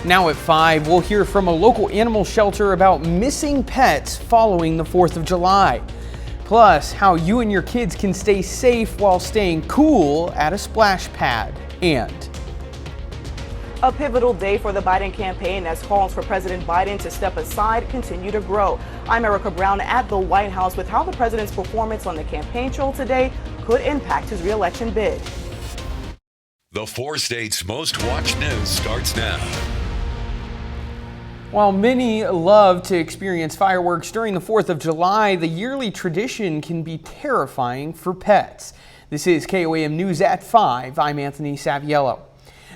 Now at 5, we'll hear from a local animal shelter about missing pets following the 4th of July. Plus, how you and your kids can stay safe while staying cool at a splash pad. And a pivotal day for the Biden campaign as calls for President Biden to step aside continue to grow. I'm Erica Brown at the White House with how the president's performance on the campaign trail today could impact his re-election bid. The 4 states' most watched news starts now. While many love to experience fireworks during the 4th of July, the yearly tradition can be terrifying for pets. This is KOAM News at 5. I'm Anthony Saviello.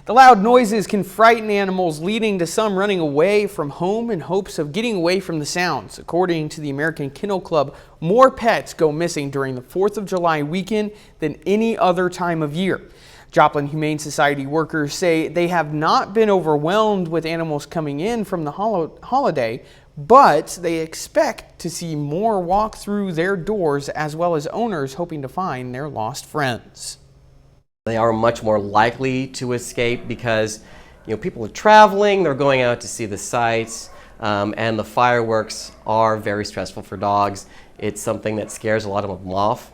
The loud noises can frighten animals, leading to some running away from home in hopes of getting away from the sounds. According to the American Kennel Club, more pets go missing during the 4th of July weekend than any other time of year. Joplin Humane Society workers say they have not been overwhelmed with animals coming in from the holiday, but they expect to see more walk through their doors, as well as owners hoping to find their lost friends. They are much more likely to escape because people are traveling, they're going out to see the sights, and the fireworks are very stressful for dogs. It's something that scares a lot of them off.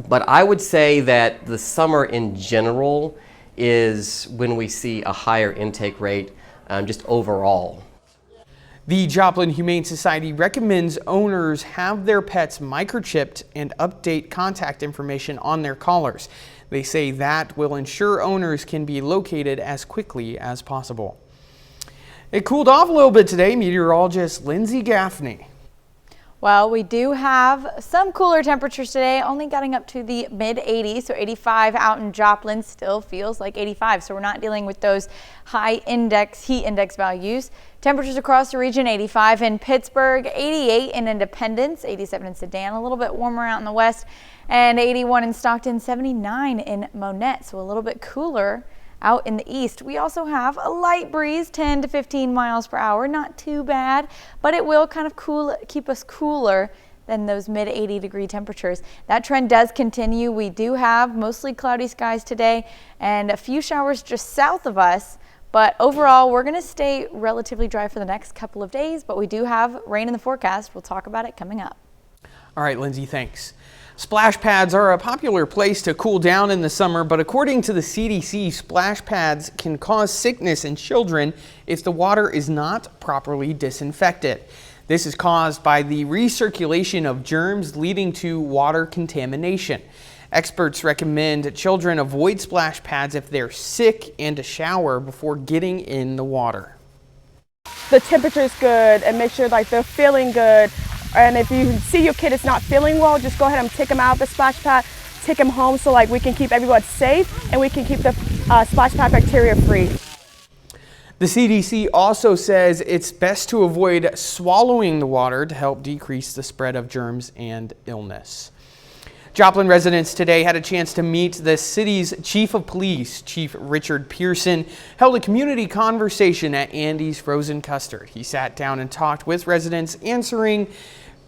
But I would say that the summer in general is when we see a higher intake rate just overall. The Joplin Humane Society recommends owners have their pets microchipped and update contact information on their collars. They say that will ensure owners can be located as quickly as possible. It cooled off a little bit today, meteorologist Lindsay Gaffney. Well, we do have some cooler temperatures today, only getting up to the mid-80s, so 85 out in Joplin still feels like 85, so we're not dealing with those high heat index values. Temperatures across the region, 85 in Pittsburgh, 88 in Independence, 87 in Sedan, a little bit warmer out in the west, and 81 in Stockton, 79 in Monette, so a little bit cooler out in the east. We also have a light breeze, 10 to 15 miles per hour, not too bad, but it will kind of keep us cooler than those mid 80 degree temperatures. That trend does continue. We do have mostly cloudy skies today and a few showers just south of us, but overall we're going to stay relatively dry for the next couple of days, but we do have rain in the forecast. We'll talk about it coming up. All right, Lindsay, thanks. Splash pads are a popular place to cool down in the summer, but according to the CDC, splash pads can cause sickness in children if the water is not properly disinfected. This is caused by the recirculation of germs leading to water contamination. Experts recommend children avoid splash pads if they're sick and to shower before getting in the water. The temperature is good and make sure they're feeling good. And if you see your kid is not feeling well, just go ahead and take them out of the splash pad, take them home so we can keep everyone safe and we can keep the splash pad bacteria free. The CDC also says it's best to avoid swallowing the water to help decrease the spread of germs and illness. Joplin residents today had a chance to meet the city's chief of police. Chief Richard Pearson held a community conversation at Andy's Frozen Custard. He sat down and talked with residents, answering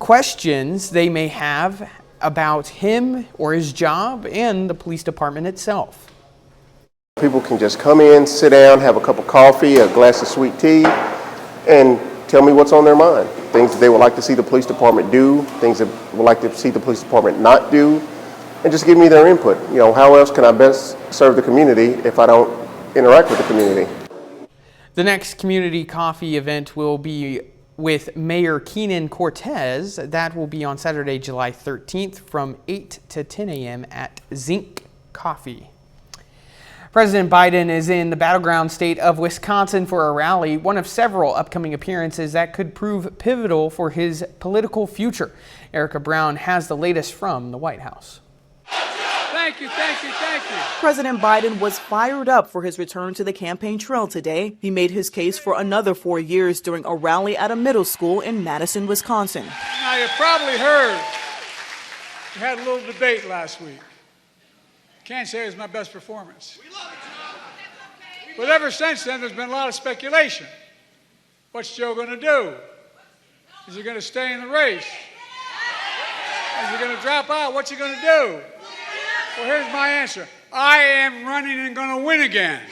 questions they may have about him or his job and the police department itself. People can just come in, sit down, have a cup of coffee, a glass of sweet tea, and tell me what's on their mind. Things that they would like to see the police department do, things that would like to see the police department not do, and just give me their input. How else can I best serve the community if I don't interact with the community? The next community coffee event will be with Mayor Keenan Cortez. That will be on Saturday, July 13th from 8 to 10 a.m. at Zinc Coffee. President Biden is in the battleground state of Wisconsin for a rally, one of several upcoming appearances that could prove pivotal for his political future. Erica Brown has the latest from the White House. Thank you. President Biden was fired up for his return to the campaign trail today. He made his case for another 4 years during a rally at a middle school in Madison, Wisconsin. Now, you probably heard we had a little debate last week. Can't say it was my best performance. But ever since then, there's been a lot of speculation. What's Joe going to do? Is he going to stay in the race? Is he going to drop out? What's he going to do? Well, here's my answer. I am running and going to win again.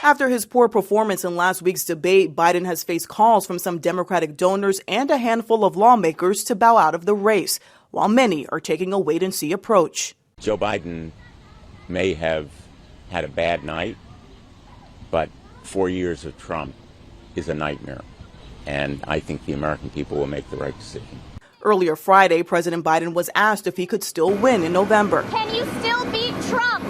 After his poor performance in last week's debate, Biden has faced calls from some Democratic donors and a handful of lawmakers to bow out of the race, while many are taking a wait-and-see approach. Joe Biden may have had a bad night, but 4 years of Trump is a nightmare, and I think the American people will make the right decision. Earlier Friday, President Biden was asked if he could still win in November. Can you still beat Trump?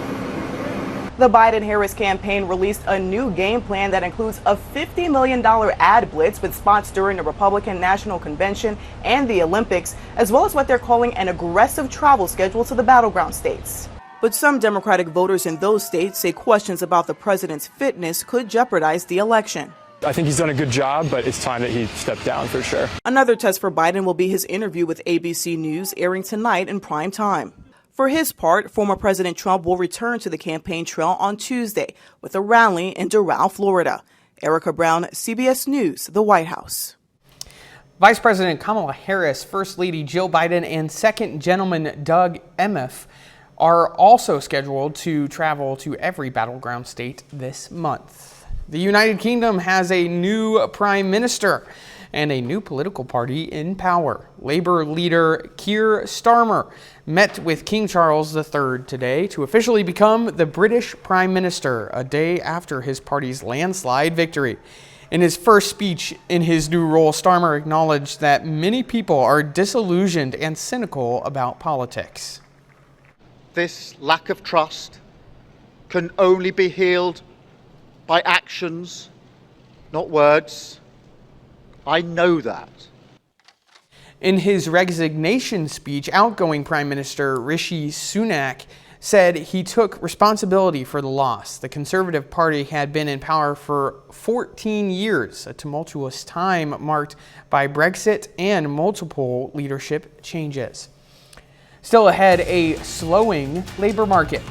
The Biden-Harris campaign released a new game plan that includes a $50 million ad blitz with spots during the Republican National Convention and the Olympics, as well as what they're calling an aggressive travel schedule to the battleground states. But some Democratic voters in those states say questions about the president's fitness could jeopardize the election. I think he's done a good job, but it's time that he stepped down for sure. Another test for Biden will be his interview with ABC News, airing tonight in prime time. For his part, former President Trump will return to the campaign trail on Tuesday with a rally in Doral, Florida. Erica Brown, CBS News, the White House. Vice President Kamala Harris, First Lady Jill Biden, and Second Gentleman Doug Emhoff are also scheduled to travel to every battleground state this month. The United Kingdom has a new prime minister and a new political party in power. Labour leader Keir Starmer met with King Charles III today to officially become the British Prime Minister, a day after his party's landslide victory. In his first speech in his new role, Starmer acknowledged that many people are disillusioned and cynical about politics. This lack of trust can only be healed by actions, not words. I know that. In his resignation speech, outgoing Prime Minister Rishi Sunak said he took responsibility for the loss. The Conservative Party had been in power for 14 years, a tumultuous time marked by Brexit and multiple leadership changes. Still ahead, a slowing labor market.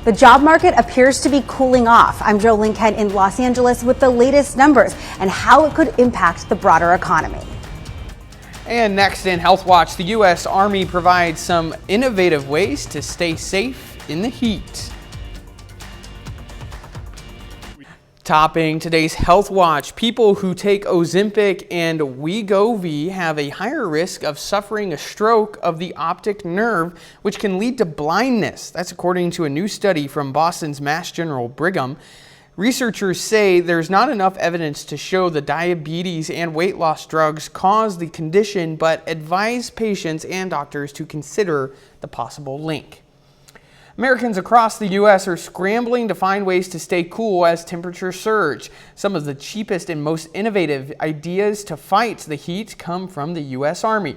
The job market appears to be cooling off. I'm Jo Linkhead in Los Angeles with the latest numbers and how it could impact the broader economy. And next in Health Watch, the U.S. Army provides some innovative ways to stay safe in the heat. Topping today's Health Watch, people who take Ozempic and Wegovy have a higher risk of suffering a stroke of the optic nerve, which can lead to blindness. That's according to a new study from Boston's Mass General Brigham. Researchers say there's not enough evidence to show the diabetes and weight loss drugs cause the condition, but advise patients and doctors to consider the possible link. Americans across the U.S. are scrambling to find ways to stay cool as temperatures surge. Some of the cheapest and most innovative ideas to fight the heat come from the U.S. Army.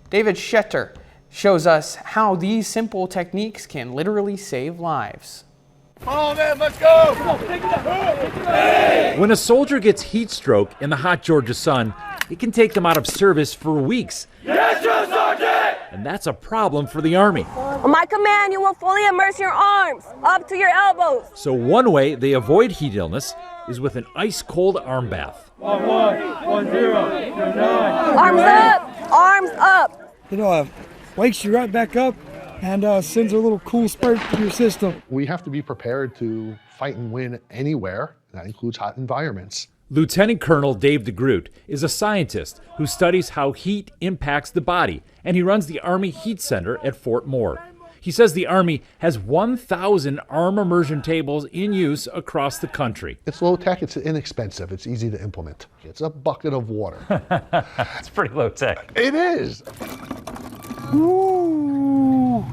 David Schetter shows us how these simple techniques can literally save lives. Come on, man, let's go! Come on, take it up. When a soldier gets heat stroke in the hot Georgia sun, it can take them out of service for weeks. Yes, sir, Sergeant! And that's a problem for the Army. On my command, you will fully immerse your arms up to your elbows. So one way they avoid heat illness is with an ice-cold arm bath. 1-1, 1-0, 9. Arms up! Arms up! You know, wakes you right back up and sends a little cool spurt through your system. We have to be prepared to fight and win anywhere. That includes hot environments. Lieutenant Colonel Dave DeGroot is a scientist who studies how heat impacts the body, and he runs the Army Heat Center at Fort Moore. He says the Army has 1,000 arm immersion tables in use across the country. It's low tech, it's inexpensive, it's easy to implement. It's a bucket of water. It's pretty low tech. It is. Ooh.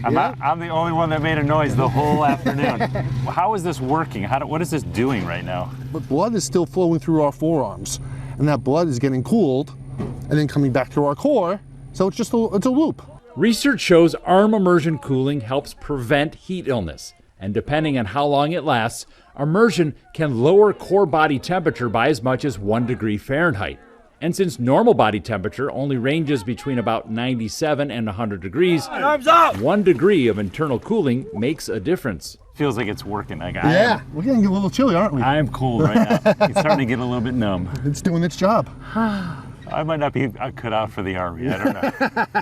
I'm the only one that made a noise the whole afternoon. How is this working? What is this doing right now? But blood is still flowing through our forearms, and that blood is getting cooled and then coming back to our core, so it's just it's a loop. Research shows arm immersion cooling helps prevent heat illness, and depending on how long it lasts, immersion can lower core body temperature by as much as 1 degree Fahrenheit. And since normal body temperature only ranges between about 97 and 100 degrees, 1 degree of internal cooling makes a difference. Feels like it's working. We're getting a little chilly, aren't we? I am cold right now. It's starting to get a little bit numb. It's doing its job. I might not be cut out for the Army. I don't know.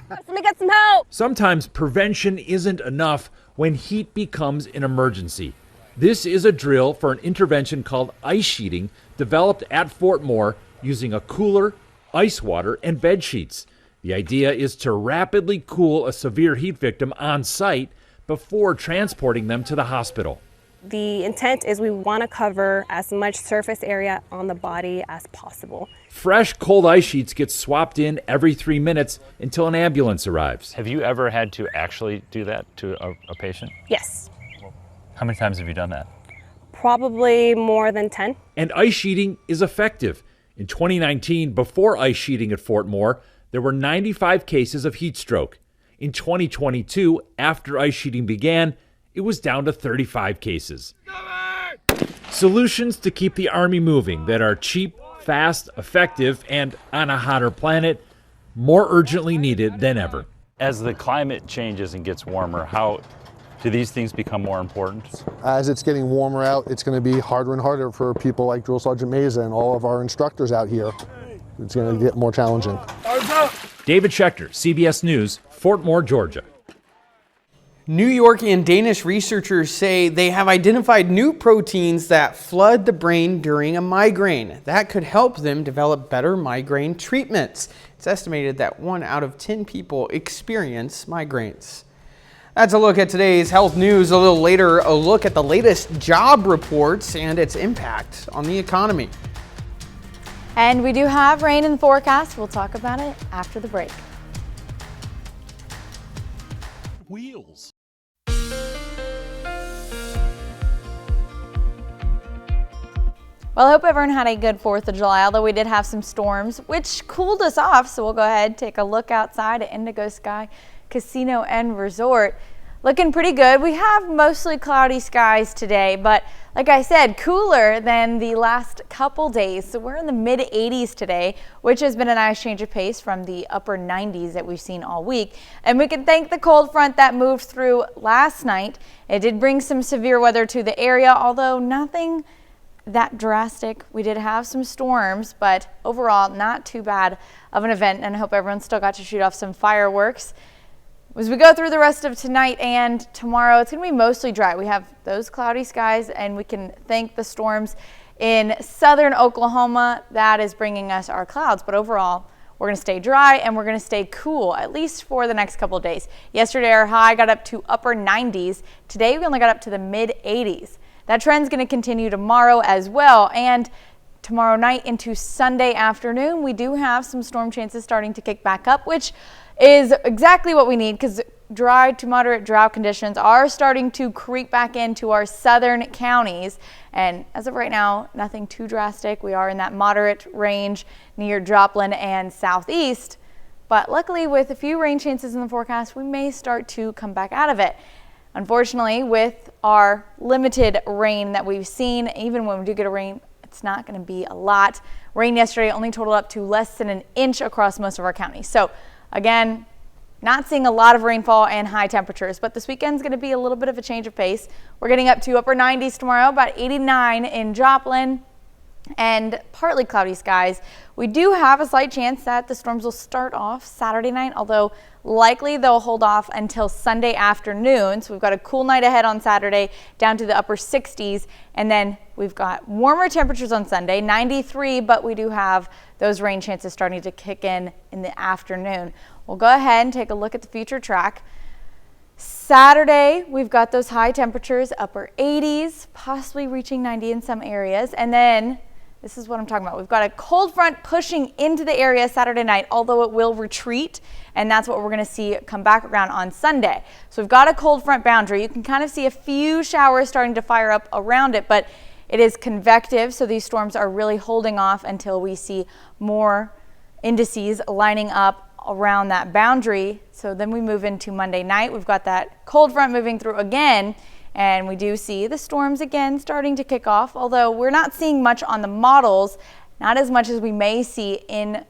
Let me get some help. Sometimes prevention isn't enough when heat becomes an emergency. This is a drill for an intervention called ice sheeting, developed at Fort Moore using a cooler, ice water, and bed sheets. The idea is to rapidly cool a severe heat victim on site before transporting them to the hospital. The intent is we want to cover as much surface area on the body as possible. Fresh, cold ice sheets get swapped in every 3 minutes until an ambulance arrives. Have you ever had to actually do that to a patient? Yes. How many times have you done that? Probably more than 10. And ice sheeting is effective. In 2019, before ice sheeting at Fort Moore, there were 95 cases of heat stroke. In 2022, after ice sheeting began, it was down to 35 cases. Solutions to keep the Army moving that are cheap, fast, effective, and on a hotter planet, more urgently needed than ever. As the climate changes and gets warmer, how do these things become more important? As it's getting warmer out, it's going to be harder and harder for people like Drill Sergeant Meza and all of our instructors out here. It's going to get more challenging. David Schechter, CBS News, Fort Moore, Georgia. New York and Danish researchers say they have identified new proteins that flood the brain during a migraine. That could help them develop better migraine treatments. It's estimated that 1 out of 10 people experience migraines. That's a look at today's health news. A little later, a look at the latest job reports and its impact on the economy. And we do have rain in the forecast. We'll talk about it after the break. Wheels. Well, I hope everyone had a good 4th of July, although we did have some storms, which cooled us off. So we'll go ahead and take a look outside at Indigo Sky Casino and Resort. Looking pretty good. We have mostly cloudy skies today, but like I said, cooler than the last couple days. So we're in the mid 80s today, which has been a nice change of pace from the upper 90s that we've seen all week. And we can thank the cold front that moved through last night. It did bring some severe weather to the area, although nothing that drastic. We did have some storms, but overall not too bad of an event, and I hope everyone still got to shoot off some fireworks. As we go through the rest of tonight and tomorrow, it's going to be mostly dry. We have those cloudy skies, and we can thank the storms in southern Oklahoma. That is bringing us our clouds, but overall we're going to stay dry and we're going to stay cool, at least for the next couple of days. Yesterday our high got up to upper 90s. Today we only got up to the mid 80s. That trend's going to continue tomorrow as well, and tomorrow night into Sunday afternoon, we do have some storm chances starting to kick back up, which is exactly what we need because dry to moderate drought conditions are starting to creep back into our southern counties. And as of right now, nothing too drastic. We are in that moderate range near Joplin and southeast. But luckily, with a few rain chances in the forecast, we may start to come back out of it. Unfortunately, with our limited rain that we've seen, even when we do get a rain, it's not going to be a lot. Rain yesterday only totaled up to less than an inch across most of our counties. So again, not seeing a lot of rainfall and high temperatures, but this weekend's going to be a little bit of a change of pace. We're getting up to upper 90s tomorrow, about 89 in Joplin, and partly cloudy skies. We do have a slight chance that the storms will start off Saturday night, although likely they'll hold off until Sunday afternoon. So we've got a cool night ahead on Saturday down to the upper 60s, and then we've got warmer temperatures on Sunday, 93, but we do have those rain chances starting to kick in the afternoon. We'll go ahead and take a look at the future track. Saturday, we've got those high temperatures, upper 80s, possibly reaching 90 in some areas, and then this is what I'm talking about. We've got a cold front pushing into the area Saturday night, although it will retreat, and that's what we're going to see come back around on Sunday. So we've got a cold front boundary. You can kind of see a few showers starting to fire up around it, but it is convective, so these storms are really holding off until we see more indices lining up around that boundary. So then we move into Monday night. We've got that cold front moving through again, and we do see the storms again starting to kick off, although we're not seeing much on the models, not as much as we may see in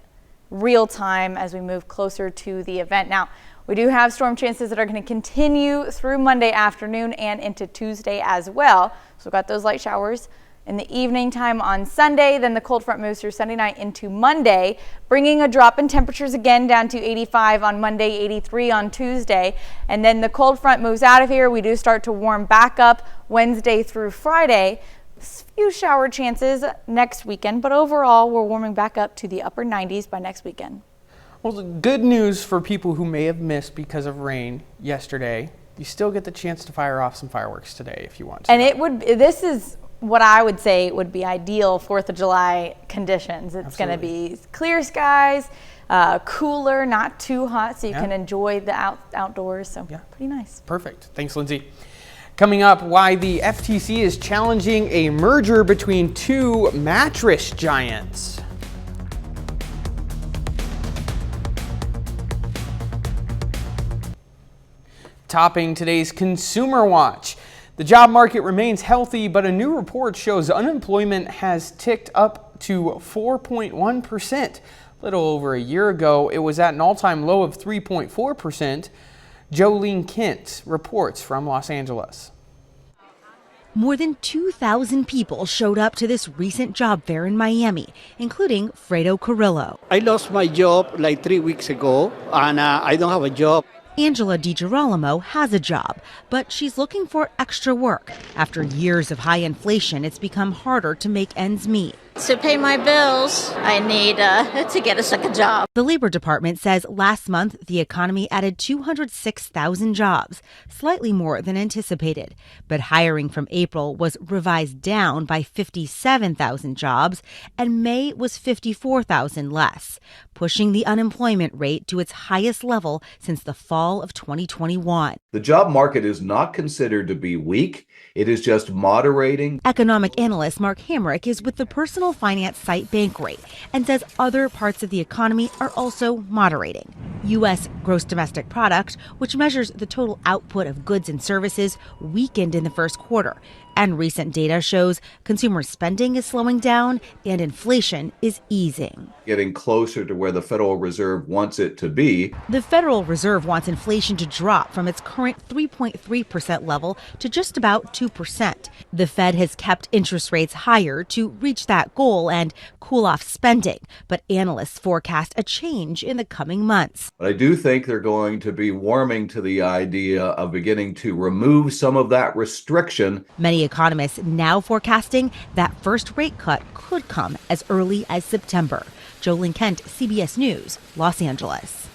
real time as we move closer to the event. Now, we do have storm chances that are going to continue through Monday afternoon and into Tuesday as well. So we've got those light showers in the evening time on Sunday. Then the cold front moves through Sunday night into Monday, bringing a drop in temperatures again down to 85 on Monday, 83 on Tuesday. And then the cold front moves out of here. We do start to warm back up Wednesday through Friday. Few shower chances next weekend, but overall we're warming back up to the upper 90s by next weekend. Well, the good news for people who may have missed because of rain yesterday, you still get the chance to fire off some fireworks today if you want to. And this is what I would say would be ideal 4th of July conditions. It's going to be clear skies, cooler, not too hot, so you can enjoy the outdoors. So pretty nice. Perfect. Thanks, Lindsay. Coming up, why the FTC is challenging a merger between two mattress giants. Topping today's Consumer Watch. The job market remains healthy, but a new report shows unemployment has ticked up to 4.1%. A little over a year ago, it was at an all-time low of 3.4%. Jolene Kent reports from Los Angeles. More than 2,000 people showed up to this recent job fair in Miami, including Fredo Carrillo. I lost my job like 3 weeks ago, and I don't have a job. Angela DiGirolamo has a job, but she's looking for extra work. After years of high inflation, it's become harder to make ends meet. To pay my bills, I need to get a second job. The Labor Department says last month the economy added 206,000 jobs, slightly more than anticipated. But hiring from April was revised down by 57,000 jobs, and May was 54,000 less, pushing the unemployment rate to its highest level since the fall of 2021. The job market is not considered to be weak. It is just moderating. Economic analyst Mark Hamrick is with the personal finance site Bankrate and says other parts of the economy are also moderating. U.S. gross domestic product, which measures the total output of goods and services, weakened in the first quarter. And recent data shows consumer spending is slowing down and inflation is easing. Getting closer to where the Federal Reserve wants it to be. The Federal Reserve wants inflation to drop from its current 3.3% level to just about 2%. The Fed has kept interest rates higher to reach that goal and cool off spending, but analysts forecast a change in the coming months. But I do think they're going to be warming to the idea of beginning to remove some of that restriction. Many economists now forecasting that first rate cut could come as early as September. Jolene Kent, CBS News, Los Angeles.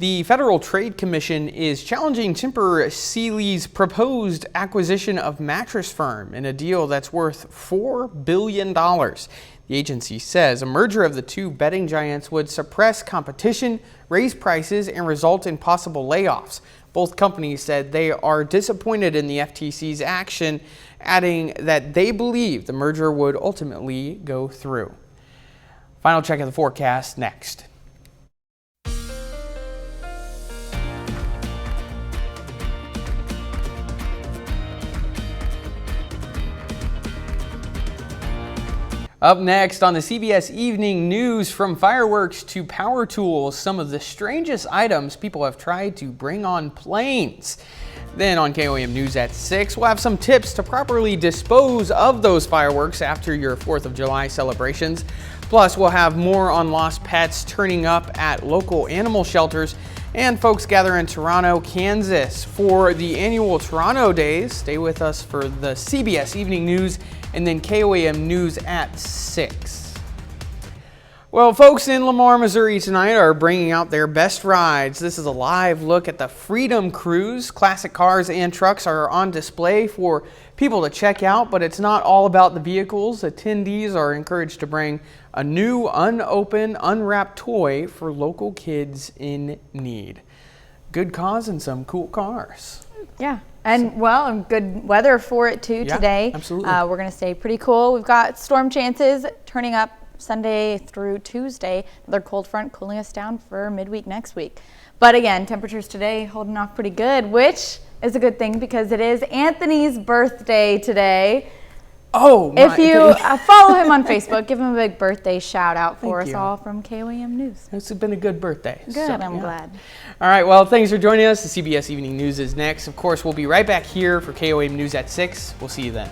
The Federal Trade Commission is challenging Tempur Sealy's proposed acquisition of Mattress Firm in a deal that's worth $4 billion. The agency says a merger of the two bedding giants would suppress competition, raise prices, and result in possible layoffs. Both companies said they are disappointed in the FTC's action, adding that they believe the merger would ultimately go through. Final check of the forecast next. Up next on the CBS Evening News, from fireworks to power tools, some of the strangest items people have tried to bring on planes. Then on KOAM News at 6, we'll have some tips to properly dispose of those fireworks after your 4th of July celebrations. Plus, we'll have more on lost pets turning up at local animal shelters, and folks gather in Toronto, Kansas for the annual Toronto Days. Stay with us for the CBS Evening News and then KOAM News at 6. Well, folks in Lamar, Missouri tonight are bringing out their best rides. This is a live look at the Freedom Cruise. Classic cars and trucks are on display for people to check out, but it's not all about the vehicles. Attendees are encouraged to bring a new, unopened, unwrapped toy for local kids in need. Good cause and some cool cars. Yeah. And well, good weather for it too today. Absolutely. We're going to stay pretty cool. We've got storm chances turning up Sunday through Tuesday. Another cold front cooling us down for midweek next week. But again, temperatures today holding off pretty good, which is a good thing because it is Anthony's birthday today. Oh, my. If you follow him on Facebook, give him a big birthday shout out for us all from KOAM News. It's been a good birthday. Good, so, I'm glad. All right, well, thanks for joining us. The CBS Evening News is next. Of course, we'll be right back here for KOAM News at 6. We'll see you then.